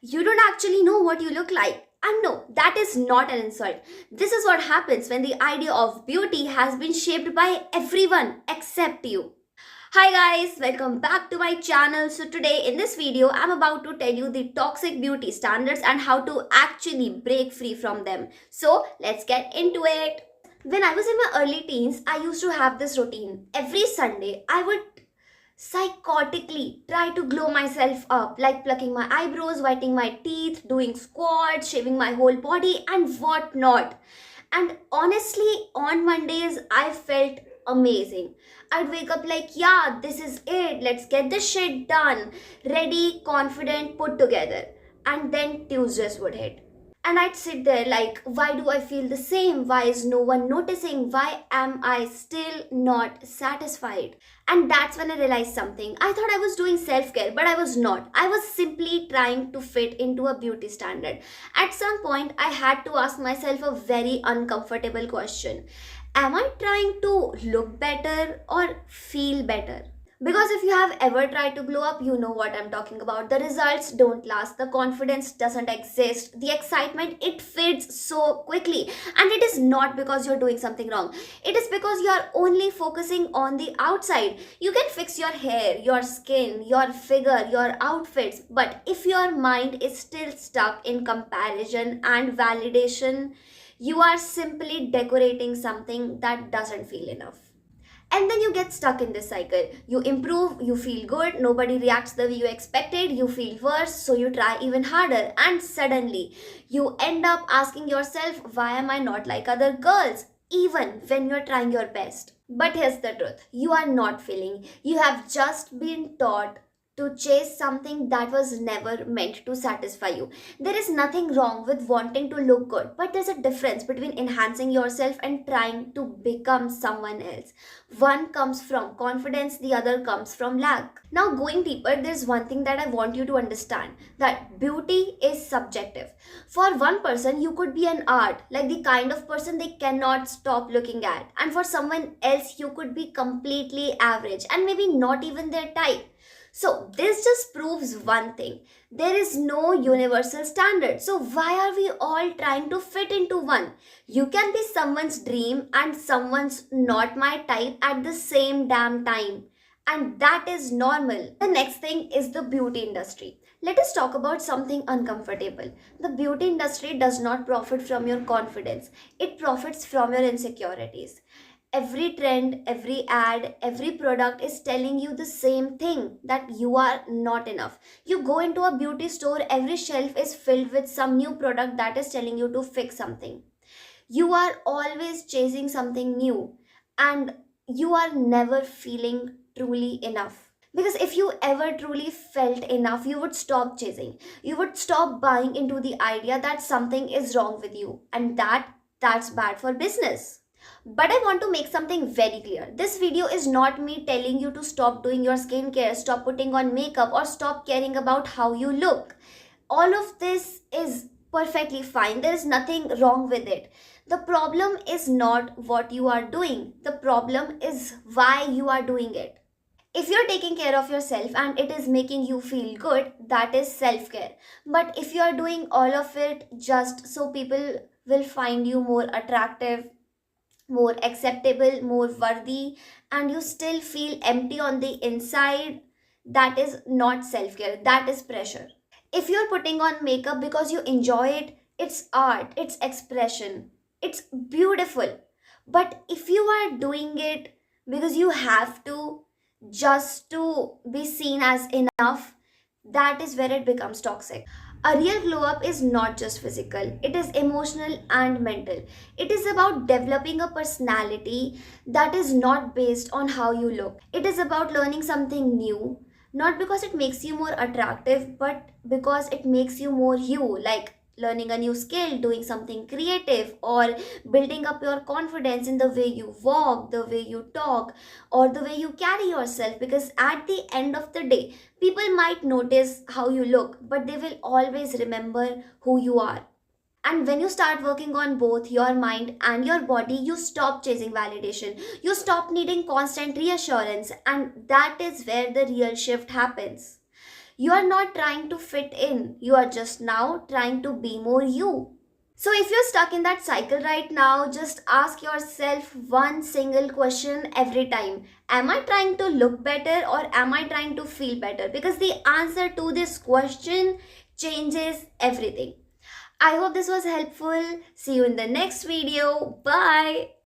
You don't actually know what you look like. And no, that is not an insult. This is what happens when the idea of beauty has been shaped by everyone except you. Hi guys, welcome back to my channel. So today in this video, I'm about to tell you the toxic beauty standards and how to actually break free from them. So let's get into it. When I was in my early teens, I used to have this routine. Every Sunday, I would psychotically try to glow myself up, like plucking my eyebrows, whitening my teeth, doing squats, shaving my whole body, and whatnot. And honestly, on Mondays, I felt amazing. I'd wake up like, yeah, this is it, let's get this shit done, ready, confident, put together. And then Tuesdays would hit. And I'd sit there like, why do I feel the same? Why is no one noticing? Why am I still not satisfied? And that's when I realized something. I thought I was doing self care, but I was not. I was simply trying to fit into a beauty standard. At some point, I had to ask myself a very uncomfortable question. Am I trying to look better or feel better? Because if you have ever tried to glow up, you know what I'm talking about. The results don't last, the confidence doesn't exist, the excitement, it fades so quickly. And it is not because you're doing something wrong, it is because you're only focusing on the outside. You can fix your hair, your skin, your figure, your outfits, but if your mind is still stuck in comparison and validation, you are simply decorating something that doesn't feel enough. And then you get stuck in this cycle. You improve, you feel good, nobody reacts the way you expected, you feel worse, so you try even harder, and suddenly you end up asking yourself, why am I not like other girls? Even when you're trying your best. But here's the truth, you are not failing. You have just been taught to chase something that was never meant to satisfy you. There is nothing wrong with wanting to look good, but there's a difference between enhancing yourself and trying to become someone else. One comes from confidence, the other comes from lack. Now, going deeper, there's one thing that I want you to understand, that beauty is subjective. For one person, you could be an art, like the kind of person they cannot stop looking at. And for someone else, you could be completely average and maybe not even their type. So, this just proves one thing, there is no universal standard. So, why are we all trying to fit into one? You can be someone's dream and someone's not my type at the same damn time. And that is normal. The next thing is the beauty industry. Let us talk about something uncomfortable. The beauty industry does not profit from your confidence, it profits from your insecurities. Every trend, every ad, every product is telling you the same thing, that you are not enough. You go into a beauty store, every shelf is filled with some new product that is telling you to fix something. You are always chasing something new and you are never feeling truly enough. Because if you ever truly felt enough, you would stop chasing. You would stop buying into the idea that something is wrong with you, and that's bad for business. But I want to make something very clear. This video is not me telling you to stop doing your skincare, stop putting on makeup, or stop caring about how you look. All of this is perfectly fine. There is nothing wrong with it. The problem is not what you are doing, the problem is why you are doing it. If you're taking care of yourself and it is making you feel good, that is self care. But if you are doing all of it just so people will find you more attractive, more acceptable, more worthy, and you still feel empty on the inside, that is not self care, that is pressure. If you're putting on makeup because you enjoy it, it's art, it's expression, it's beautiful. But if you are doing it because you have to, just to be seen as enough, that is where it becomes toxic. A real glow up is not just physical, it is emotional and mental. It is about developing a personality that is not based on how you look. It is about learning something new, not because it makes you more attractive, but because it makes you more you, like learning a new skill, doing something creative, or building up your confidence in the way you walk, the way you talk, or the way you carry yourself. Because at the end of the day, people might notice how you look, but they will always remember who you are. And when you start working on both your mind and your body, you stop chasing validation. You stop needing constant reassurance. And that is where the real shift happens. You are not trying to fit in, you are just now trying to be more you. So, if you're stuck in that cycle right now, just ask yourself one single question every time. Am I trying to look better or am I trying to feel better? Because the answer to this question changes everything. I hope this was helpful. See you in the next video. Bye.